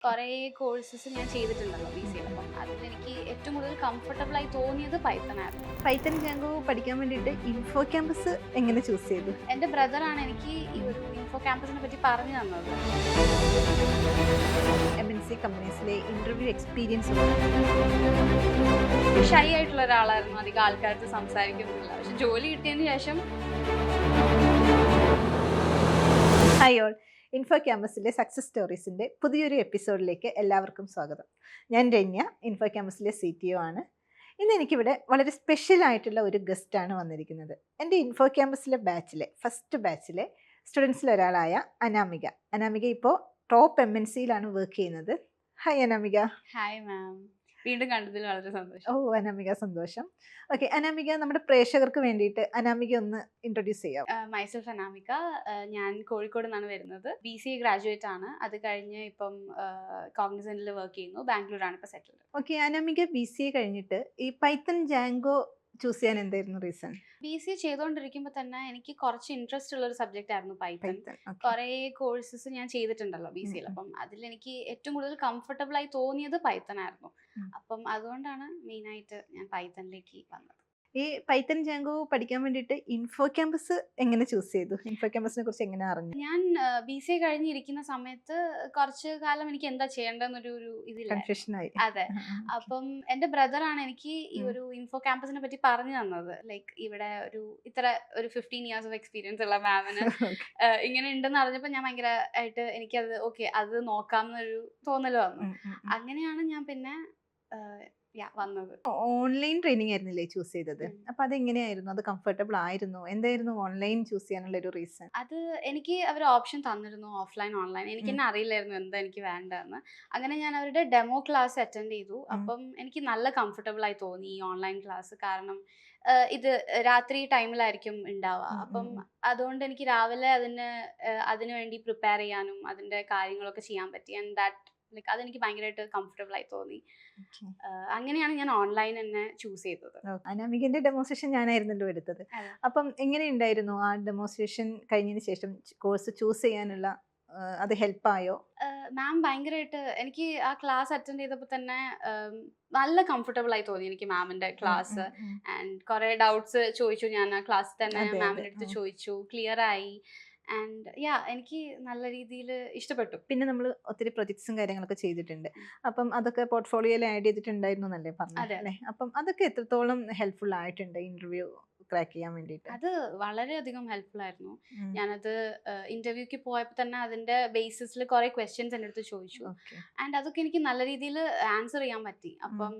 കുറേ കോഴ്സസ് ഞാൻ ചെയ്തിട്ടുണ്ടല്ലോ BCA. അപ്പം അതിലെനിക്ക് ഏറ്റവും കൂടുതൽ കംഫർട്ടബിൾ ആയി തോന്നിയത് പൈത്തൺ ആയിരുന്നു. പൈത്തൺ ജാങ്കോ പഠിക്കാൻ വേണ്ടിയിട്ട് ഇൻഫോ ക്യാമ്പസ് എങ്ങനെ ചൂസ് ചെയ്തു? എൻ്റെ ബ്രദറാണ് എനിക്ക് ഈ ഒരു ഇൻഫോ ക്യാമ്പസിനെ പറ്റി പറഞ്ഞു തന്നത്. MNC കമ്പനീസിലെ ഇന്റർവ്യൂ എക്സ്പീരിയൻസ് ഷൈ ആയിട്ടുള്ള ഒരാളായിരുന്നു, അധികം ആൾക്കാർക്ക് സംസാരിക്കുന്നില്ല. പക്ഷെ ജോലി കിട്ടിയതിന് ശേഷം ഹായ് ഓൾ, ഇൻഫോ ക്യാമ്പസിലെ സക്സസ് സ്റ്റോറീസിൻ്റെ പുതിയൊരു എപ്പിസോഡിലേക്ക് എല്ലാവർക്കും സ്വാഗതം. ഞാൻ രമ്യ, ഇൻഫോ ക്യാമ്പസിലെ CTO ആണ്. ഇന്ന് എനിക്കിവിടെ വളരെ സ്പെഷ്യൽ ആയിട്ടുള്ള ഒരു ഗസ്റ്റാണ് വന്നിരിക്കുന്നത്. എൻ്റെ ഇൻഫോ ക്യാമ്പസിലെ ഫസ്റ്റ് ബാച്ചിലെ സ്റ്റുഡൻസിൽ ഒരാളായ അനാമിക. അനാമിക ഇപ്പോൾ ടോപ്പ് MNCയിലാണ് വർക്ക് ചെയ്യുന്നത്. ഹായ് അനാമിക. ഹായ് മാം, വീണ്ടും കണ്ടതിൽ വളരെ സന്തോഷം. അനാമിക, സന്തോഷം. ഓക്കെ അനാമിക, നമ്മുടെ പ്രേക്ഷകർക്ക് വേണ്ടിയിട്ട് അനാമിക ഒന്ന് ഇൻട്രൊഡ്യൂസ് ചെയ്യാം. മൈസെൽഫ് അനാമിക. ഞാൻ കോഴിക്കോട് നിന്നാണ് വരുന്നത്. BCA ഗ്രാജുവേറ്റ് ആണ്. അത് കഴിഞ്ഞ് ഇപ്പം കോഗ്നിസന്റിൽ വർക്ക് ചെയ്യുന്നു. ബാംഗ്ലൂരാണ് ഇപ്പോൾ സെറ്റിൽഡ്. ഓക്കെ അനാമിക, BCA കഴിഞ്ഞിട്ട് ഈ പൈത്തൺ ജാങ്കോ ചൂസ് ചെയ്യാൻ എന്തായിരുന്നു റീസൺ? BCA ചെയ്തുകൊണ്ടിരിക്കുമ്പോൾ തന്നെ എനിക്ക് കുറച്ച് ഇൻട്രസ്റ്റ് ഉള്ള ഒരു സബ്ജക്റ്റ് ആയിരുന്നു പൈത്തൺ. പൈത്തൺ കുറേ കോഴ്സസ് ഞാൻ ചെയ്തിട്ടുണ്ടല്ലോ BCA. അപ്പം അതിലെനിക്ക് ഏറ്റവും കൂടുതൽ കംഫർട്ടബിൾ ആയി തോന്നിയത് പൈത്തൺ ആയിരുന്നു. അപ്പം അതുകൊണ്ടാണ് മെയിനായിട്ട് ഞാൻ പൈത്തണിലേക്ക് വന്നത്. ഈ പൈത്തൺ ജാങ്കോ പഠിക്കാൻ വേണ്ടിയിട്ട് ഇൻഫോ ക്യാമ്പസ് എങ്ങനെ ചൂസ് ചെയ്തു? ഇൻഫോ ക്യാമ്പസിനെ കുറിച്ച് എങ്ങനെ അറിഞ്ഞു? ഞാൻ BCA കഴിഞ്ഞിരിക്കുന്ന സമയത്ത് കുറച്ച് കാലം എനിക്ക് എന്താ ചെയ്യേണ്ടെന്നൊരു ഇതില്ല. കൺഫ്യൂഷനായി. അതെ. അപ്പം എൻ്റെ ബ്രദറാണ് എനിക്ക് ഈ ഒരു ഇൻഫോ ക്യാമ്പസിനെ പറ്റി പറഞ്ഞു തന്നത്. ലൈക്ക് ഇവിടെ ഇത്ര ഒരു 15 years ഓഫ് എക്സ്പീരിയൻസ് ഉള്ള മാമിന് ഇങ്ങനെ ഉണ്ടെന്ന് അറിഞ്ഞപ്പോൾ ഞാൻ ഭയങ്കരമായിട്ട് എനിക്കത് ഓക്കെ, അത് നോക്കാം എന്നൊരു തോന്നൽ വന്നു. അങ്ങനെയാണ് ഞാൻ പിന്നെ വന്നത്. ഓൺലൈൻ ട്രെയിനിങ് ആയിരുന്നില്ലേ ചൂസ് ചെയ്തത്? അപ്പൊ അതെങ്ങനെയായിരുന്നു? അത് കംഫർട്ടബിൾ ആയിരുന്നു? എന്തായിരുന്നു ഓൺലൈൻ ചൂസ് ചെയ്യാനുള്ള ഒരു റീസൺ? അത് എനിക്ക് അവർ ഓപ്ഷൻ തന്നിരുന്നു, ഓഫ്ലൈൻ ഓൺലൈൻ. എനിക്ക് തന്നെ അറിയില്ലായിരുന്നു എന്താ എനിക്ക് വേണ്ടതെന്ന്. അങ്ങനെ ഞാൻ അവരുടെ ഡെമോ ക്ലാസ് അറ്റൻഡ് ചെയ്തു. അപ്പം എനിക്ക് നല്ല കംഫർട്ടബിൾ ആയി തോന്നി ഈ ഓൺലൈൻ ക്ലാസ്. കാരണം ഇത് രാത്രി ടൈമിലായിരിക്കും ഉണ്ടാവുക. അപ്പം അതുകൊണ്ട് എനിക്ക് രാവിലെ അതിന് വേണ്ടി പ്രിപ്പയർ ചെയ്യാനും അതിൻ്റെ കാര്യങ്ങളൊക്കെ ചെയ്യാൻ പറ്റി. ആൻഡ് ദാറ്റ് ലൈക്ക് അതെനിക്ക് ഭയങ്കരമായിട്ട് കംഫർട്ടബിൾ ആയി തോന്നി. അങ്ങനെയാണ് ഞാൻ ഓൺലൈൻ തന്നെ ചൂസ് ചെയ്തത്. അനാമികന്റെ ഡെമോൺസ്ട്രേഷൻ ഞാനായിരുന്നല്ലോ എടുത്തത്. അപ്പം എങ്ങനെയുണ്ടായിരുന്നു ആ ഡെമോൺസ്ട്രേഷൻ കഴിഞ്ഞതിന് ശേഷം കോഴ്സ് ചൂസ് ചെയ്യാനുള്ള അത് ഹെൽപ്പായോ? മാം ഭയങ്കരമായിട്ട് എനിക്ക് ആ ക്ലാസ് അറ്റൻഡ് ചെയ്തപ്പോൾ തന്നെ നല്ല കംഫർട്ടബിൾ ആയി തോന്നി എനിക്ക് മാമിന്റെ ക്ലാസ്. ആൻഡ് കുറെ ഡൗട്ട്സ് ചോദിച്ചു ഞാൻ ആ ക്ലാസ്സിൽ തന്നെ മാമിന്റെ അടുത്ത് ചോദിച്ചു, ക്ലിയർ ആയി. ആൻഡ് എനിക്ക് നല്ല രീതിയിൽ ഇഷ്ടപ്പെട്ടു. പിന്നെ നമ്മൾ ഒത്തിരി പ്രൊജക്ട്സും കാര്യങ്ങളൊക്കെ ചെയ്തിട്ടുണ്ട്. അപ്പം അതൊക്കെ പോർട്ട്ഫോളിയോയിൽ ആഡ് ചെയ്തിട്ടുണ്ടായിരുന്നു എന്നല്ലേ പറഞ്ഞത് അല്ലേ? അപ്പം അതൊക്കെ എത്രത്തോളം ഹെൽപ്ഫുൾ ആയിട്ടുണ്ട് ഇന്റർവ്യൂ ക്രാക്ക് ചെയ്യാൻ വേണ്ടിയിട്ട്? അത് വളരെയധികം ഹെൽപ്ഫുൾ ആയിരുന്നു. ഞാനത് ഇന്റർവ്യൂക്ക് പോയപ്പോൾ തന്നെ അതിന്റെ ബേസിസിൽ കുറെ ക്വസ്റ്റ്യൻസ് എൻ്റെ അടുത്ത് ചോദിച്ചു. ആൻഡ് അതൊക്കെ എനിക്ക് നല്ല രീതിയിൽ ആൻസർ ചെയ്യാൻ പറ്റി. അപ്പം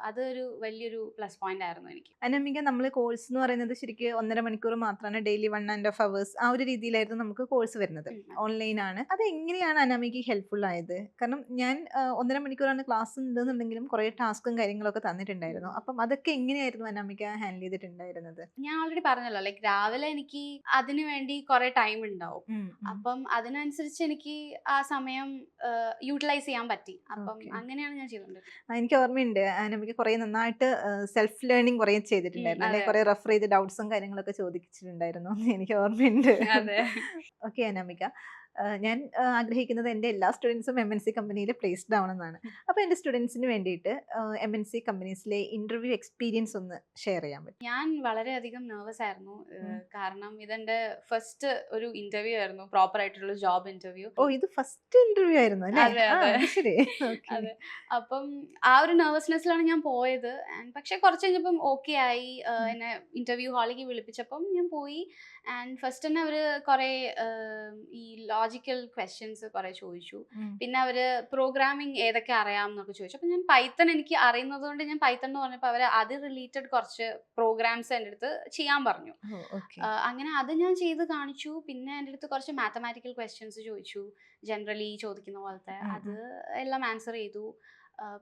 അതൊരു വലിയൊരു പ്ലസ് പോയിന്റ് ആയിരുന്നു എനിക്ക്. അനാമിക, നമ്മൾ കോഴ്സ് എന്ന് പറയുന്നത് ശരിക്കും 1.5 മണിക്കൂർ മാത്രമാണ്, ഡെയിലി 1.5 hours ആ ഒരു രീതിയിലായിരുന്നു നമുക്ക് കോഴ്സ് വരുന്നത്. ഓൺലൈൻ ആണ്. അത് എങ്ങനെയാണ് അനാമിക ഹെൽപ്ഫുൾ ആയത്? കാരണം ഞാൻ 1.5 മണിക്കൂറാണ് ക്ലാസ് ഉണ്ടെന്നുണ്ടെങ്കിലും കുറെ ടാസ്കും കാര്യങ്ങളൊക്കെ തന്നിട്ടുണ്ടായിരുന്നു. അപ്പം അതൊക്കെ എങ്ങനെയായിരുന്നു അനാമിക ഹാൻഡിൽ ചെയ്തിട്ടുണ്ടായിരുന്നത്? ഞാൻ ഓൾറെഡി പറഞ്ഞല്ലോ, ലൈക്ക് രാവിലെ എനിക്ക് അതിനു വേണ്ടി കുറെ ടൈം ഉണ്ടാവും. അപ്പം അതിനനുസരിച്ച് എനിക്ക് ആ സമയം യൂട്ടിലൈസ് ചെയ്യാൻ പറ്റി. അപ്പം അങ്ങനെയാണ് ഞാൻ ചെയ്തോണ്ടിരുന്നത്. എനിക്ക് ഓർമ്മയുണ്ട് അനാമിക കുറെ നന്നായിട്ട് സെൽഫ് ലേണിംഗ് കുറെ ചെയ്തിട്ടുണ്ടായിരുന്നു അല്ലെ? കുറെ റെഫർ ചെയ്ത് ഡൗട്ട്സും കാര്യങ്ങളൊക്കെ ചോദിച്ചിട്ടുണ്ടായിരുന്നു. എനിക്ക് ഓർമ്മയുണ്ട്. ഓക്കെ അനാമിക, ഞാൻ ആഗ്രഹിക്കുന്നത് എൻ്റെ എല്ലാ സ്റ്റുഡൻസും MNC കമ്പനിയിൽ പ്ലേസ്ഡ് ആവണമെന്നാണ്. അപ്പോൾ എൻ്റെ സ്റ്റുഡൻസിന് വേണ്ടിയിട്ട് MNC കമ്പനീസിലെ ഇന്റർവ്യൂ എക്സ്പീരിയൻസ് ഒന്ന് ഷെയർ ചെയ്യാൻ പറ്റും? ഞാൻ വളരെയധികം നെർവസ് ആയിരുന്നു. കാരണം ഇതെന്റെ ഫസ്റ്റ് ഒരു ഇന്റർവ്യൂ ആയിരുന്നു, പ്രോപ്പർ ആയിട്ടുള്ള ജോബ് ഇന്റർവ്യൂ. ഇത് ഫസ്റ്റ് ഇന്റർവ്യൂ ആയിരുന്നു അല്ലേ? ശരി. അതെ. അപ്പം ആ ഒരു നെർവസ്നെസ്സിലാണ് ഞാൻ പോയത്. പക്ഷെ കുറച്ച് കഴിഞ്ഞപ്പം ഓക്കെ ആയി. എന്നെ ഇന്റർവ്യൂ ഹാളിലേക്ക് വിളിപ്പിച്ചപ്പം ഞാൻ പോയി. ആൻഡ് ഫസ്റ്റ് തന്നെ അവര് കുറെ ഈ ലോജിക്കൽ ക്വസ്റ്റ്യൻസ് കുറെ ചോദിച്ചു. പിന്നെ അവര് പ്രോഗ്രാമിംഗ് ഏതൊക്കെ അറിയാം എന്നൊക്കെ ചോദിച്ചു. അപ്പൊ ഞാൻ പൈത്തൺ എനിക്ക് അറിയുന്നത് കൊണ്ട് ഞാൻ പൈത്തൺ എന്ന് പറഞ്ഞപ്പോൾ അവര് അത് റിലേറ്റഡ് കുറച്ച് പ്രോഗ്രാംസ് എൻ്റെ അടുത്ത് ചെയ്യാൻ പറഞ്ഞു. അങ്ങനെ അത് ഞാൻ ചെയ്ത് കാണിച്ചു. പിന്നെ എൻ്റെ അടുത്ത് കുറച്ച് മാത്തമാറ്റിക്കൽ ക്വസ്റ്റ്യൻസ് ചോദിച്ചു, ജനറലി ചോദിക്കുന്ന പോലത്തെ. അത് എല്ലാം ആൻസർ ചെയ്തു.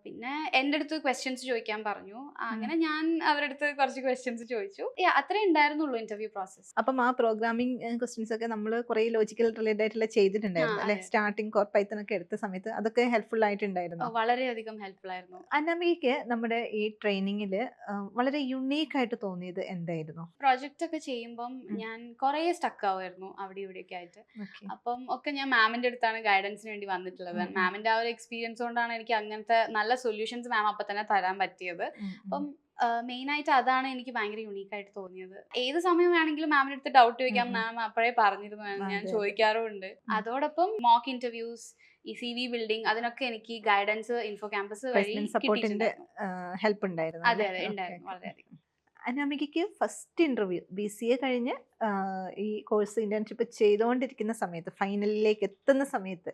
പിന്നെ എൻ്റെ അടുത്ത് ക്വസ്റ്റ്യൻസ് ചോദിക്കാൻ പറഞ്ഞു. അങ്ങനെ ഞാൻ അവരുടെ അടുത്ത് കുറച്ച് ക്വസ്റ്റ്യൻസ് ചോദിച്ചു. അത്രേ ഉണ്ടായിരുന്നുള്ളൂ ഇന്റർവ്യൂ പ്രോസസ്. അപ്പം ആ പ്രോഗ്രാമിംഗ് ക്വസ്റ്റ്യൻസ് ഒക്കെ നമ്മൾ കുറേ ലോജിക്കൽ റിലേറ്റഡ് ആയിട്ടുള്ള ചെയ്തിട്ടുണ്ടായിരുന്നു അല്ലെ? അതെ. സ്റ്റാർട്ടിങ് കോർ പൈത്തൺ ഒക്കെ എടുത്ത സമയത്ത് അതൊക്കെ ഹെൽപ്ഫുൾ ആയിട്ടുണ്ടായിരുന്നു. വളരെയധികം ഹെൽപ്ഫുൾ ആയിരുന്നു. അനാമികയ്ക്ക് നമ്മുടെ ഈ ട്രെയിനിങ്ങിൽ വളരെ യുണീക്ക് ആയിട്ട് തോന്നിയത് എന്തായിരുന്നു? പ്രോജക്റ്റ് ഒക്കെ ചെയ്യുമ്പം ഞാൻ കുറേ സ്റ്റക്ക് ആവുമായിരുന്നു അവിടെ ഇവിടെയൊക്കെ ആയിട്ട്. അപ്പം ഒക്കെ ഞാൻ മാമിന്റെ അടുത്താണ് ഗൈഡൻസിന് വേണ്ടി വന്നിട്ടുള്ളത്. മാമിന്റെ ആ ഒരു എക്സ്പീരിയൻസ് കൊണ്ടാണ് എനിക്ക് അങ്ങനത്തെ നല്ല സൊല്യൂഷൻസ് മാം അപ്പൊ തന്നെ തരാൻ പറ്റിയത്. അപ്പം മെയിൻ ആയിട്ട് അതാണ് എനിക്ക് ഭയങ്കര യുണീക്ക് ആയിട്ട് തോന്നിയത്. ഏത് സമയം വേണമെങ്കിലും മാമിന്റെ അടുത്ത് ഡൗട്ട് ചോദിക്കാം, മാം അപ്പോഴേ പറഞ്ഞിരുന്നു, ഞാൻ ചോദിക്കാറുമുണ്ട്. അതോടൊപ്പം മോക്ക് ഇന്റർവ്യൂസ്, ഈ CV ബിൽഡിംഗ്, അതിനൊക്കെ എനിക്ക് ഗൈഡൻസ് ഇൻഫോ ക്യാമ്പസ് വഴി സപ്പോർട്ടിന്റെ ഹെൽപ്പ് ഉണ്ടായിരുന്നു. അതെ ഉണ്ടായിരുന്നു വളരെയധികം. അനാമികയ്ക്ക് ഫസ്റ്റ് ഇന്റർവ്യൂ BCA കഴിഞ്ഞ് ഈ കോഴ്സ് ഇന്റേൺഷിപ്പ് ചെയ്തുകൊണ്ടിരിക്കുന്ന സമയത്ത് ഫൈനലിലേക്ക് എത്തുന്ന സമയത്ത്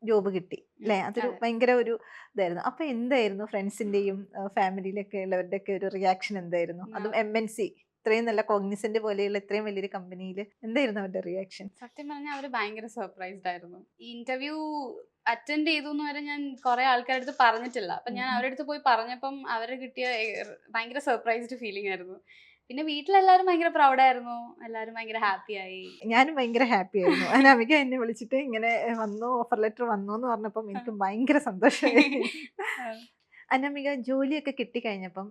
ജോബ് കിട്ടി അല്ലേ? അതൊരു ഭയങ്കര ഒരു ഇതായിരുന്നു. അപ്പൊ എന്തായിരുന്നു ഫ്രണ്ട്സിന്റെയും ഫാമിലിയിലൊക്കെ ഉള്ളവരുടെ ഒക്കെ ഒരു റിയാക്ഷൻ എന്തായിരുന്നു? അതും MNC ഇത്രയും നല്ല കോഗ്നിസന്റ് പോലെയുള്ള ഇത്രയും വലിയൊരു കമ്പനിയിൽ എന്തായിരുന്നു അവരുടെ റിയാക്ഷൻ? സത്യം പറഞ്ഞാൽ അവര് ഭയങ്കര സർപ്രൈസ്ഡ് ആയിരുന്നു. ഈ ഇന്റർവ്യൂ അറ്റൻഡ് ചെയ്തു എന്ന് വരെ ഞാൻ കുറെ ആൾക്കാരുടെ അടുത്ത് പറഞ്ഞിട്ടില്ല. അപ്പൊ ഞാൻ അവരുടെ അടുത്ത് പോയി പറഞ്ഞപ്പം അവര് കിട്ടിയ ഭയങ്കര സർപ്രൈസ്ഡ് ഫീലിംഗ് ആയിരുന്നു. പിന്നെ വീട്ടിലെല്ലാരും ഭയങ്കര പ്രൗഡായിരുന്നു, എല്ലാരും ഭയങ്കര ഹാപ്പി ആയി. ഞാനും ഭയങ്കര ഹാപ്പി ആയിരുന്നു. അനാമിക എന്നെ വിളിച്ചിട്ട് ഇങ്ങനെ വന്നു, ഓഫർ ലെറ്റർ വന്നു എന്ന് പറഞ്ഞപ്പം എനിക്ക് ഭയങ്കര സന്തോഷമായി. അനാമിക ജോലിയൊക്കെ കിട്ടിക്കഴിഞ്ഞപ്പം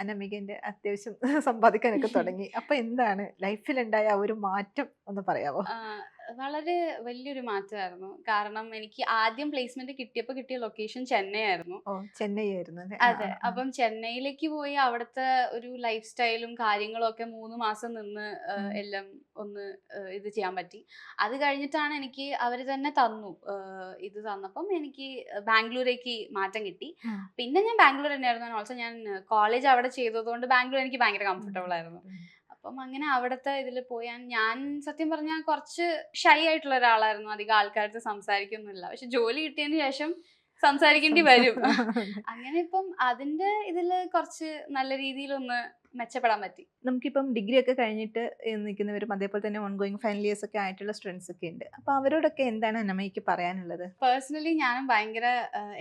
അനാമികന്റെ അത്യാവശ്യം സമ്പാദിക്കാനൊക്കെ തുടങ്ങി. അപ്പൊ എന്താണ് ലൈഫിലുണ്ടായ ആ ഒരു മാറ്റം ഒന്ന് പറയാമോ? വളരെ വലിയൊരു മാറ്റമായിരുന്നു. കാരണം എനിക്ക് ആദ്യം പ്ലേസ്മെന്റ് കിട്ടിയപ്പോൾ കിട്ടിയ ലൊക്കേഷൻ ചെന്നൈ ആയിരുന്നു. ചെന്നൈ ആയിരുന്നു. അതെ. അപ്പം ചെന്നൈയിലേക്ക് പോയി അവിടുത്തെ ഒരു ലൈഫ് സ്റ്റൈലും കാര്യങ്ങളും ഒക്കെ 3 മാസം നിന്ന് എല്ലാം ഒന്ന് ഇത് ചെയ്യാൻ പറ്റി. അത് കഴിഞ്ഞിട്ടാണ് എനിക്ക് അവര് തന്നെ തന്നു. ഇത് തന്നപ്പം എനിക്ക് ബാംഗ്ലൂരേക്ക് മാറ്റം കിട്ടി. പിന്നെ ഞാൻ ബാംഗ്ലൂർ തന്നെയായിരുന്നു. ഓൾസോ ഞാൻ കോളേജ് അവിടെ ചെയ്തതുകൊണ്ട് ബാംഗ്ലൂർ എനിക്ക് ഭയങ്കര കംഫർട്ടബിൾ ആയിരുന്നു. അപ്പം അങ്ങനെ അവിടുത്തെ ഇതിൽ പോയി ഞാൻ സത്യം പറഞ്ഞാൽ കുറച്ച് ഷൈ ആയിട്ടുള്ള ഒരാളായിരുന്നു. അധികം ആൾക്കാരുടെ സംസാരിക്കൊന്നുമില്ല. പക്ഷെ ജോലി കിട്ടിയതിന് ശേഷം സംസാരിക്കേണ്ടി വരും. അങ്ങനെ ഇപ്പം അതിന്റെ ഇതില് കുറച്ച് നല്ല രീതിയിലൊന്ന് മെച്ചപ്പെടാൻ പറ്റി. നമുക്കിപ്പം ഡിഗ്രി ഒക്കെ കഴിഞ്ഞിട്ട് നിൽക്കുന്നവരും അതേപോലെ തന്നെ ഓൺഗോയിങ് ഫൈനൽ ഇയേഴ്സ് ഒക്കെ ആയിട്ടുള്ള സ്റ്റുഡൻസ് ഒക്കെ ഉണ്ട്. അപ്പൊ അവരോടൊക്കെ എന്താണ് അനാമികയ്ക്ക് പറയാനുള്ളത്? പേഴ്സണലി ഞാനും ഭയങ്കര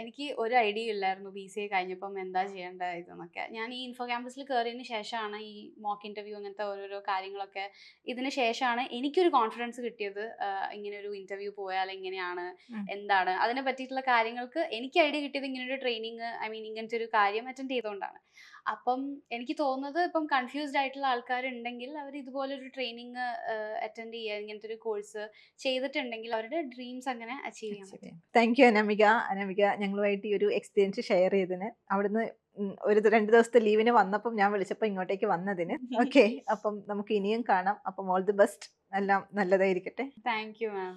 എനിക്ക് ഒരു ഐഡിയ ഇല്ലായിരുന്നു BCA കഴിഞ്ഞപ്പം എന്താ ചെയ്യേണ്ടത് ഇതെന്നൊക്കെ. ഞാൻ ഈ ഇൻഫോ ക്യാമ്പസിൽ കയറിയതിന് ശേഷമാണ് ഈ മോക്ക് ഇന്റർവ്യൂ അങ്ങനത്തെ ഓരോരോ കാര്യങ്ങളൊക്കെ ഇതിന് ശേഷമാണ് എനിക്കൊരു കോൺഫിഡൻസ് കിട്ടിയത്. ഇങ്ങനെ ഒരു ഇന്റർവ്യൂ പോയാൽ എങ്ങനെയാണ്, എന്താണ് അതിനെ പറ്റിയിട്ടുള്ള കാര്യങ്ങൾക്ക് എനിക്ക് ഐഡിയ കിട്ടിയത് ഇങ്ങനൊരു ട്രെയിനിങ്, ഇങ്ങനത്തെ ഒരു കാര്യം അറ്റൻഡ് ചെയ്തുകൊണ്ടാണ്. അപ്പം എനിക്ക് തോന്നുന്നത് ഇപ്പം കൺഫ്യൂസ്ഡ് ആയിട്ടുള്ള ആൾക്കാരുണ്ടെങ്കിൽ അവർ ഇതുപോലൊരു ട്രെയിനിങ് അറ്റൻഡ് ചെയ്യുക, ഇങ്ങനത്തെ ഒരു കോഴ്സ് ചെയ്തിട്ടുണ്ടെങ്കിൽ അവരുടെ ഡ്രീംസ് അങ്ങനെ അച്ചീവ് ചെയ്യാൻ പറ്റും. Thank you Anamika. അനാമിക ഞങ്ങളുമായിട്ട് ഈ ഒരു എക്സ്പീരിയൻസ് ഷെയർ ചെയ്തതിന്, അവിടുന്ന് ഒരു 2 ദിവസത്തെ ലീവിന് വന്നപ്പം ഞാൻ വിളിച്ചപ്പോൾ ഇങ്ങോട്ടേക്ക് വന്നതിന്. ഓക്കെ, അപ്പം നമുക്ക് ഇനിയും കാണാം. അപ്പം ഓൾ ദി ബെസ്റ്റ്, എല്ലാം നല്ലതായിരിക്കട്ടെ. Thank you ma'am.